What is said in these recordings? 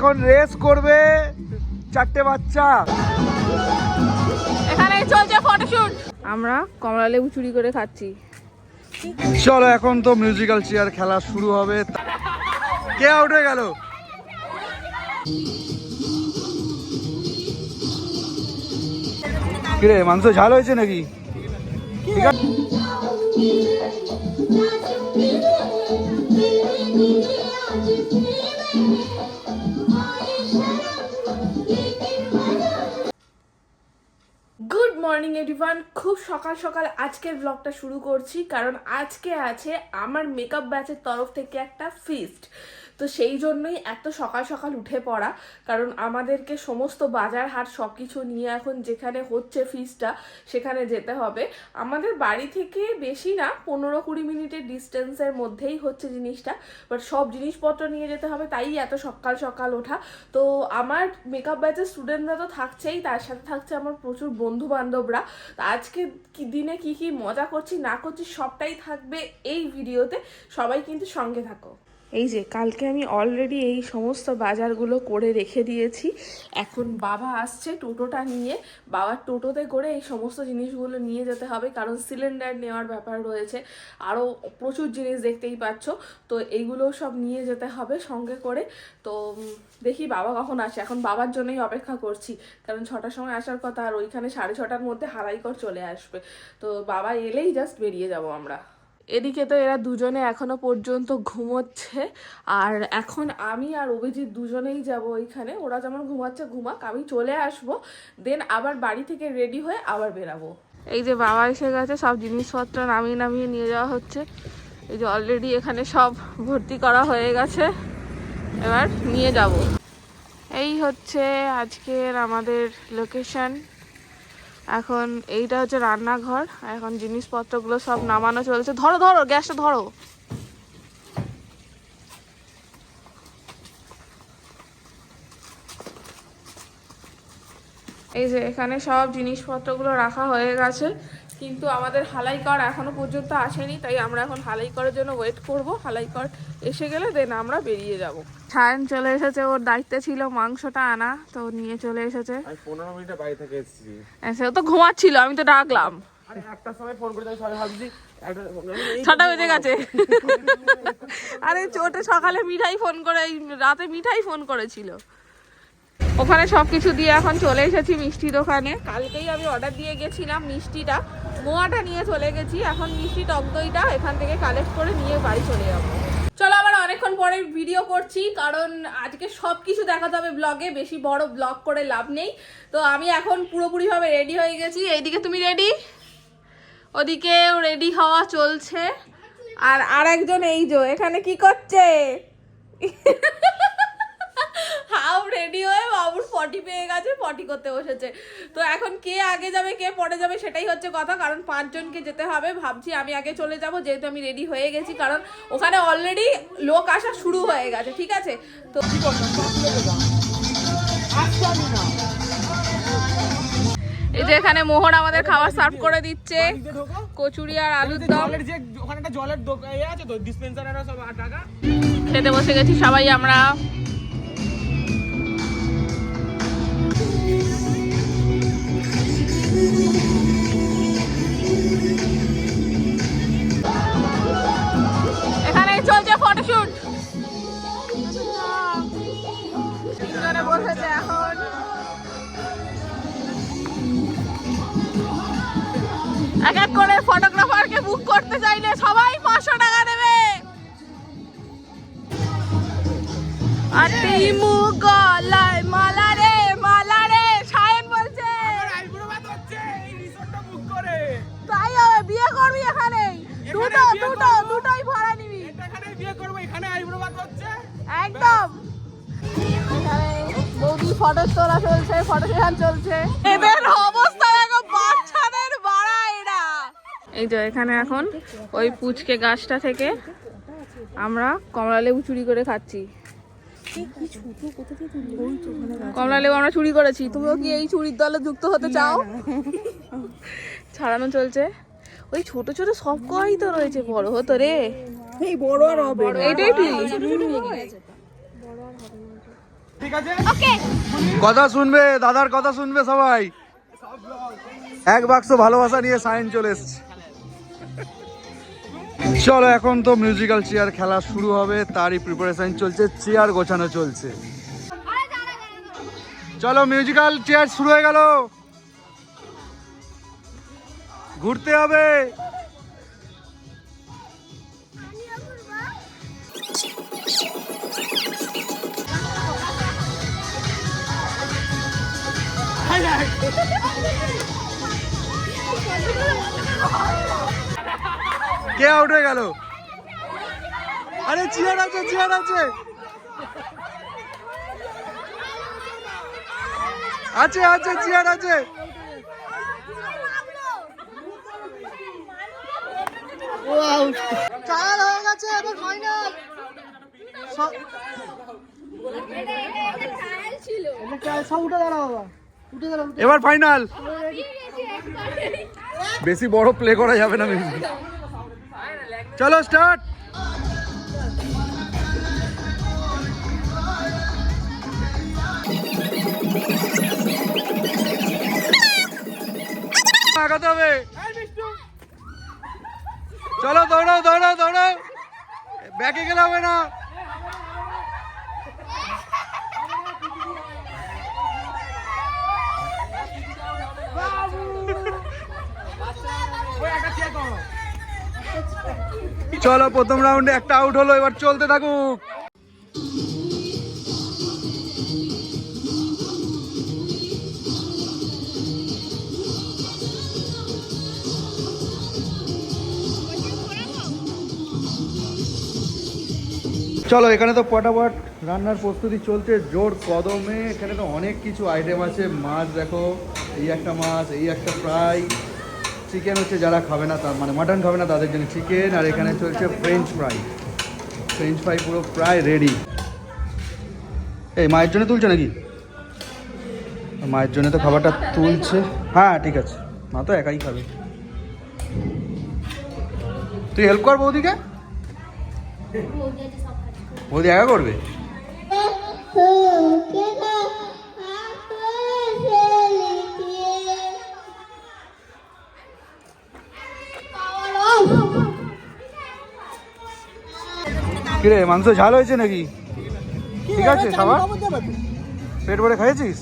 এখন রেস করবে চারটে বাচ্চা। এখানে চলছে ফটোশুট। আমরা কমলা লেবু চুরি করে খাচ্ছি। চলো এখন তো মিউজিক্যাল চেয়ার খেলা শুরু হবে। কে আউট হয়ে গেল? কিরে মাংস ঝাল হয়েছে নাকি? ঠিক আছে। Good morning everyone. খুব সকাল সকাল আজকের ব্লগটা শুরু করছি, কারণ আজকে আছে আমার মেকআপ ব্যাচের তরফ থেকে একটা ফিস্ট। তো সেই জন্যই এত সকাল সকাল উঠে পড়া, কারণ আমাদেরকে সমস্ত বাজার হাট সব কিছু নিয়ে এখন যেখানে হচ্ছে ফিস্টটা সেখানে যেতে হবে। আমাদের বাড়ি থেকে বেশি না, 15-20 মিনিটের ডিস্টেন্সের মধ্যেই হচ্ছে জিনিসটা, বাট সব জিনিসপত্র নিয়ে যেতে হবে, তাই এত সকাল সকাল ওঠা। তো আমার মেকআপ ব্যাচের স্টুডেন্টরা তো থাকছেই, তার সাথে থাকছে আমার প্রচুর বন্ধু বান্ধবরা। তো আজকে দিনে কি কি মজা করছি না করছি সবটাই থাকবে এই ভিডিওতে, সবাই কিন্তু সঙ্গে থাকো। এই যে কালকে আমি অলরেডি এই সমস্ত বাজারগুলো করে রেখে দিয়েছি। এখন বাবা আসছে টোটোটা নিয়ে, বাবার টোটোতে করে এই সমস্ত জিনিসগুলো নিয়ে যেতে হবে, কারণ সিলিন্ডার নেওয়ার ব্যাপার রয়েছে, আরও প্রচুর জিনিস দেখতেই পাচ্ছ। তো এইগুলো সব নিয়ে যেতে হবে সঙ্গে করে। তো দেখি বাবা কখন আসে, এখন বাবার জন্যই অপেক্ষা করছি, কারণ 6টার সময় আসার কথা, আর ওইখানে 6:30টার মধ্যে হারাইকর চলে আসবে। তো বাবা এলেই জাস্ট বেরিয়ে যাব আমরা। এদিকে তো এরা দুজনে এখনো পর্যন্ত ঘুমোচ্ছে, আর এখন আমি আর অভিজিৎ দুজনেই যাব ওইখানে। ওরা যেমন ঘুমাচ্ছে ঘুমাক, আমি চলে আসব, দেন আবার বাড়ি থেকে রেডি হয়ে আবার বেরাবো। এই যে বাবা এসে গেছে, সব জিনিসপত্র নামিয়ে নামিয়ে নিয়ে যাওয়া হচ্ছে। এই যে অলরেডি এখানে সব ভর্তি করা হয়ে গেছে, এবার নিয়ে যাব। এই হচ্ছে আজকের আমাদের লোকেশন। এখন এইটা হচ্ছে রান্নাঘর, এখন জিনিসপত্রগুলো সব নামানো চলছে। ধরো ধরো গ্যাসটা ধরো। এই যে এখানে সব জিনিসপত্রগুলো রাখা হয়ে গেছে, কিন্তু আমাদের হালাইকর এখনো পর্যন্ত আসেনি, তাই আমরা এখন হালাইকরের জন্য ওয়েট করব। হালাইকর এসে গেলে দেন আমরা বেরিয়ে যাব। ছায়ন চলে এসেছে, ওর দায়িত্বে ছিল মাংসটা আনা, তো নিয়ে চলে এসেছে। আমি 15 মিনিটে বাড়ি থেকে এসেছি। ও তো ঘুমাচ্ছিল, আমি তো ডাকলাম। আরে একটার সময় ফোন করে সবাই ভাবছি 6টা বেজে গেছে। আরে ওটা সকালে মিঠাই ফোন করে, রাতে মিঠাই ফোন করেছিল। ওখানে সবকিছু দিয়ে এখন চলে এসেছি মিষ্টি দোকানে। কালকেই আমি অর্ডার দিয়ে গেছিলাম মিষ্টিটা, মোয়াটা নিয়ে চলে গেছি। এখন মিষ্টি টক দইটা এখান থেকে কালেক্ট করে নিয়ে বাড়ি চলে যাবো। চলো আবার অনেকক্ষণ পরে ভিডিও করছি, কারণ আজকে সব কিছু দেখাতে হবে ব্লগে, বেশি বড় ব্লগ করে লাভ নেই। তো আমি এখন পুরোপুরিভাবে রেডি হয়ে গেছি। এইদিকে তুমি রেডি, ওদিকেও রেডি হওয়া চলছে। আর আরেকজন এই যে এখানে কি করছে, হাউ রেডি হয়ে বাবুর পটি পেয়ে গেছে, পটি করতে বসেছে। তো এখন কে আগে যাবে কে পরে যাবে সেটাই হচ্ছে কথা, কারণ 5 জনকে যেতে হবে। ভাবছি আমি আগে চলে যাব, যেহেতু আমি রেডি হয়ে গেছি, কারণ ওখানে অলরেডি লোক আসা শুরু হয়ে গেছে। ঠিক আছে, তো এই যে এখানে মোহন আমাদের খাবার সার্ভ করে দিচ্ছে, কচুরি আর আলুর দম। ওখানে একটা জলের দোকান আছে তো, ডিসপেন্সারেরও সব টাকা। খেতে বসে গেছি সবাই আমরা। এখানে চলছে ফটোশুট, বসেছে এখন। এক এক করে ফটোগ্রাফারকে বুক করতে চাইলে সবাই 500 টাকা দেবে। আর টিমু গলায় মালা রে মালা রে, সায়ন বলছে তাই হবে, বিয়ে করবি এখানে, দুটোই ভাড়া নিবি, একদম। বৌদি ফটো তোলা চলছে, ফটো সেশন চলছে। এদের অবস্থা দেখো, বাচ্চাদের বাড়া এরা। এই যে এখানে এখন ওই পুচকে গাছটা থেকে আমরা কমলা লেবু চুরি করে খাচ্ছি। কমলা লেবু আমরা চুরি করেছি, তুমিও কি এই চুরির দলে যুক্ত হতে চাও? ছাড়ানো চলছে। ওই ছোট ছোট সব কই তো রয়েছে, বড় হতো রে, এই বড় আর হবে, এইটাই ঠিক। ঠিক আছে কথা শুনবে, দাদার কথা শুনবে সবাই। এক বাক্স ভালোবাসা নিয়ে সাইন চলে এসছে। চলো এখন তো মিউজিক্যাল চেয়ার খেলা শুরু হবে, তারই প্রিপারেশন চলছে, চেয়ার গোছানো চলছে। চলো মিউজিক্যাল চেয়ার শুরু হয়ে গেল, ঘুরতে হবে। কে আউট হয়ে গেল? আরে চেয়ার আছে, চেয়ার আছে, আছে আছে চেয়ার আছে। চার হয়ে গেছে, এবার ফাইনাল। সব উঠে দাঁড়াও বাবা, উঠে দাঁড়াও। এবার ফাইনাল। বেশি বড় প্লে করা যাবে না। চলো স্টার্ট। আগাতে হবে। চলো দৌড়াও দৌড়াও দৌড়াও, ব্যাকে গেলে হবে না। চলো প্রথম রাউন্ডে একটা আউট হলো, এবার চলতে থাকুক। চলো এখানে তো পটাপট রান্নার প্রস্তুতি চলছে জোর কদমে। এখানে তো অনেক কিছু আইটেম আছে। মাছ দেখো, এই একটা মাছ, এই একটা ফ্রাই, চিকেন হচ্ছে যারা খাবে না, তার মানে মাটন খাবে না তাদের জন্য চিকেন, আর এখানে চলছে ফ্রেঞ্চ ফ্রাই। ফ্রেঞ্চ ফ্রাই পুরো প্রায় রেডি। এই মায়ের জন্য তুলছে নাকি? মায়ের জন্য তো খাবারটা তুলছে। হ্যাঁ ঠিক আছে, মা তো একাই খাবে। তুই হেল্প কর বৌদিকে। বৌদি একা করবে? কিরে মাংস ঝাল হয়েছে নাকি? ঠিক আছে খাবার, পেট ভরে খাইছিস?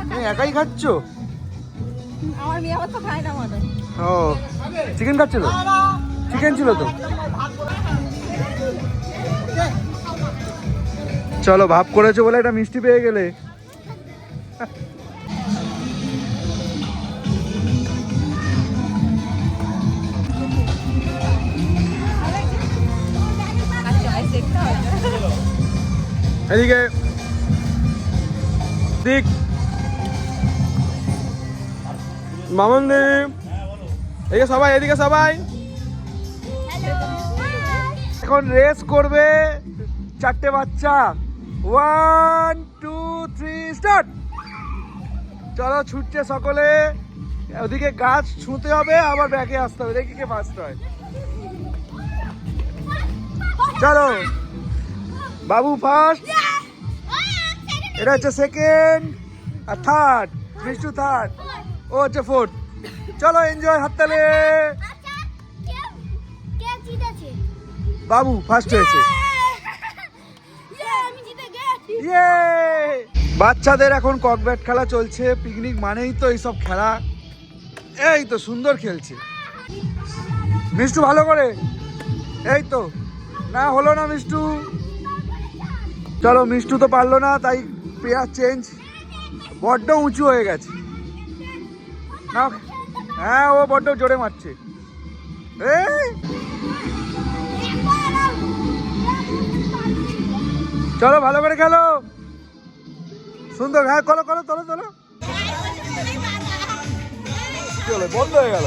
তুমি একাই খাচ্ছ? আমার মেয়ে আবার তো খায় না মাটন। ও চিকেন খাচ্ছিল? চিকেন ছিল তো। চলো ভাব করেছো বলে একটা মিষ্টি পেয়ে গেলে। এদিকে দিক মামন দি, এদিকে সবাই, এদিকে সবাই। এখন রেস করবে চারটে বাচ্চা। 1 2 3 স্টার্ট। চলো ছুটছে সকলে। ওদিকে গাছ ছুঁতে হবে, আবার ব্যাকে আসতে হবে, দেখি কে ফার্স্ট হয়। চলো বাবু ফার্স্ট, এটা হচ্ছে সেকেন্ড, আর থার্ড মিষ্টু থার্ড, ও হচ্ছে ফোর্থ। চলো এনজয়, হাততালি। বাবু ফার্স্ট হয়েছে। ইয়ে! বাচ্চাদের এখন ককব্যাট খেলা চলছে। পিকনিক মানেই তো এইসব খেলা। এই তো সুন্দর খেলছে মিষ্টু, ভালো করে। এই তো না হলো না মিষ্টু। চলো মিষ্টু তো পারলো না, তাই পেয়ার চেঞ্জ। বড্ড উঁচু হয়ে গেছে না। হ্যাঁ ও বড্ড জোরে মারছে। এই চলো ভালো করে খেলো, সুন্দর। হ্যাঁ করো করো, তোলো তোলো। চলো বন্ধ হয়ে গেল।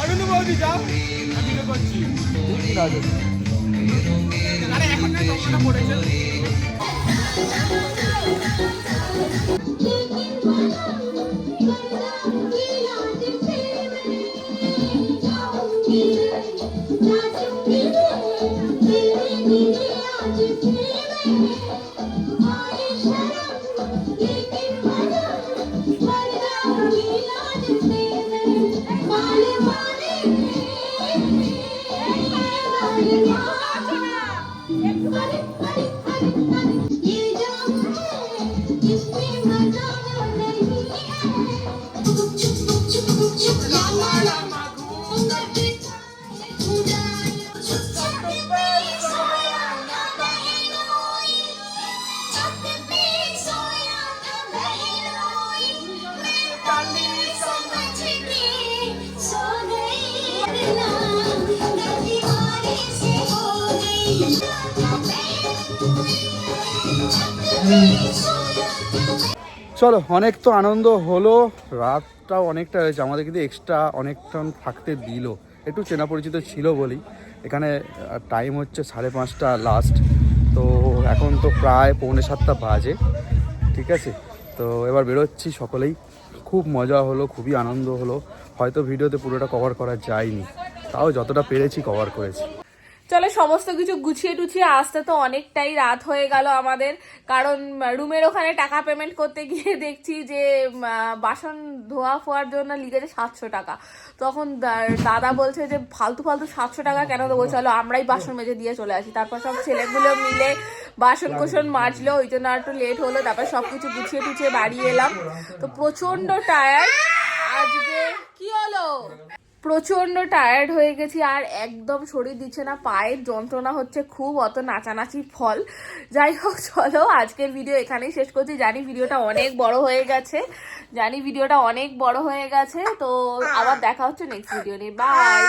আমি তো বলছি যাও, আমি তো করছি। আরে এখন না তোমরা পড়েছে। চলো, অনেক তো আনন্দ হলো, রাতটাও অনেকটা হয়েছে, আমাদের কিন্তু এক্সট্রা অনেকক্ষণ থাকতে দিল, একটু চেনা পরিচিত ছিল বলি। এখানে টাইম হচ্ছে 5:30 লাস্ট, তো এখন তো প্রায় 6:45 বাজে, ঠিক আছে। তো এবার বেরোচ্ছি সকলেই, খুব মজা হলো, খুবই আনন্দ হলো। হয়তো ভিডিওতে পুরোটা কভার করা যায়নি, তাও যতটা পেরেছি কভার করেছি। চলে সমস্ত কিছু গুছিয়ে টুছিয়ে আসতে তো অনেকটাই রাত হয়ে গেল আমাদের, কারণ রুমের ওখানে টাকা পেমেন্ট করতে গিয়ে দেখছি যে বাসন ধোয়া ফোয়ার জন্য লিখেছে 700 টাকা। তখন দাদা বলছে যে ফালতু ফালতু 700 টাকা কেন দেবো, চলো আমরাই বাসন মেজে দিয়ে চলে আসি। তারপর সব ছেলেগুলো মিলে বাসন কোসন মাজলো, ওই জন্য আর একটু লেট হলো। তারপর সব কিছু গুছিয়ে টুছিয়ে বাড়ি এলাম, তো প্রচন্ড টায়ার্ড আজকে। কি হলো? প্রচন্ড টায়ার্ড হয়ে গেছি, আর একদম শরীর দিচ্ছে না, পায়ের যন্ত্রণা হচ্ছে খুব, অত নাচানাচি ফল। যাই হোক, চলো আজকের ভিডিও এখানেই শেষ করছি। জানি ভিডিওটা অনেক বড় হয়ে গেছে, তো আবার দেখা হচ্ছে নেক্সট ভিডিও নিয়ে। বাই।